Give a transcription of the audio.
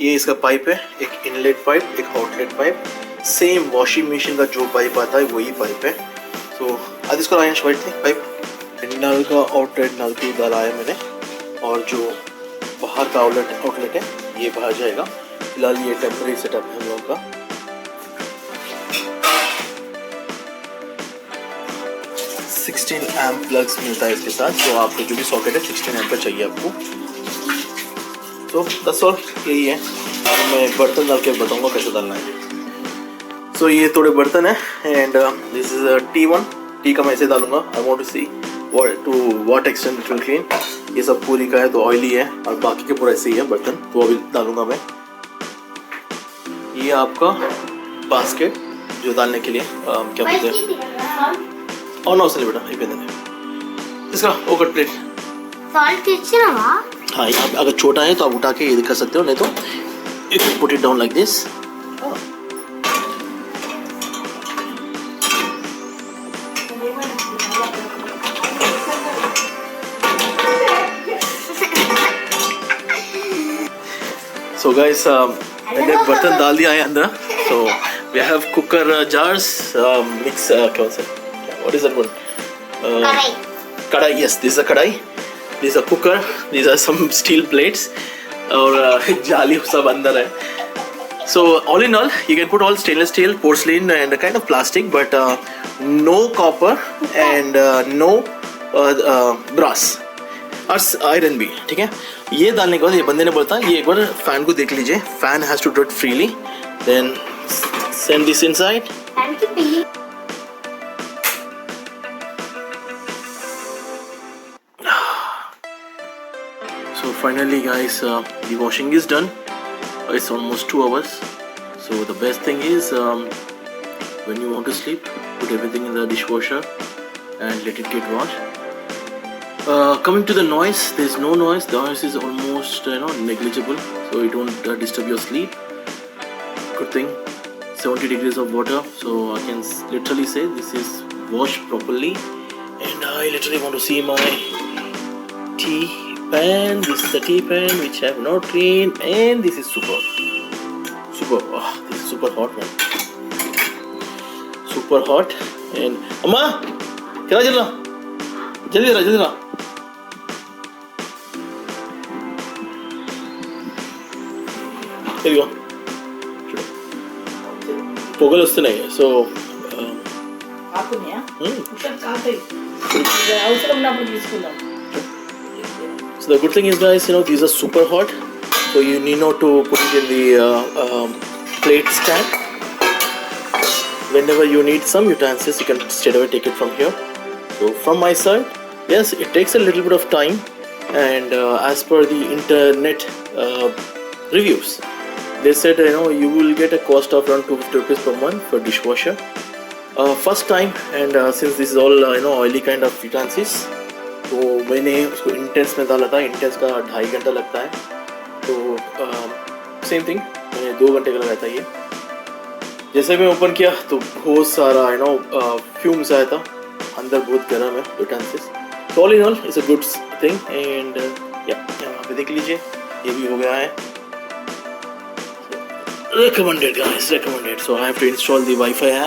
ये इसका पाइप है, एक इनलेट पाइप, एक outlet pipe, same washing machine का जो पाइप आता है वही पाइप है। सो आज इसको आया वाइट पाइप, नल का आउटलेट नल की डाला है मैंने, और जो बाहर का आउटलेट है ये बाहर जाएगा। फिलहाल ये टेम्परेरी सेटअप है हम लोग का। सिक्सटीन एम्प प्लग्स मिलता है इसके साथ, तो आपको जो भी सॉकेट है 16 एम्प का चाहिए आपको। तो दस और यही है। अब मैं बर्तन डाल के बताऊँगा कैसे डालना है। सो ये थोड़े बर्तन है and this is T1। T का मैं ऐसे डालूंगा। I want to see what extent it will clean. ये सब पूरी का है तो ऑयली है, और बाकी के पूरा ऐसे ही है बर्तन, तो अभी डालूंगा मैं। ये आपका बास्केट जो डालने के लिए क्या बोलते हैं, और ना बेटा ये पे देना इसका ओकर प्लेट। हाँ, यहाँ अगर छोटा है तो आप उठा के ये कर सकते हो, नहीं तो if put it down like this. So guys, मैंने बर्तन डाल दिया है अंदर। So we have cooker jars, mix क्या से? What is that one? कढ़ाई। Yes, this is a कढ़ाई. This is a cooker. These are some steel plates. और जाली सब अंदर है। So all in all, you can put all stainless steel, porcelain, and a kind of plastic, but no copper and no brass और iron भी, ठीक है। ये डालने के बाद ये बंदे ने बोला ये एक बार फैन को देख लीजिए, fan has to do it freely, then send this inside. So finally guys, the washing is done. It's almost 2 hours. So the best thing is when you want to sleep, put everything in the dishwasher and let it get washed. Coming to the noise, there is no noise. The noise is almost negligible, so it won't disturb your sleep. Good thing. 70 degrees of water, so I can literally say this is washed properly. And I literally want to see my tea pan. This is the tea pan which I have not cleaned, and this is super. Oh, this is super hot, man. Super hot. And Amma, चला जल्दी ఇదిగో పొగలు వస్తున్నాయి. So so the good thing is guys, these are super hot, so you need not to put it in the plate stand. Whenever you need some utensils, you can straight away take it from here. So from my side, yes, it takes a little bit of time, and as per the internet reviews, they said you will get a cost of around 250 rupees per month for dishwasher. First time, and since this is all oily kind of utensils, तो मैंने उसको intense में डाला था। Intense का 2.5 घंटा लगता है, तो सेम थिंग मैंने 2 घंटे का लगाया था। ये जैसे मैं ओपन किया तो बहुत सारा फ्यूम्स आया था, अंदर बहुत गर्म है यूटेंसिल्स। तो all in all it's a good thing, and यहाँ पे देख लीजिए ये भी हो गया है। Recommended guys, recommended. So I have to install the Wi-Fi app.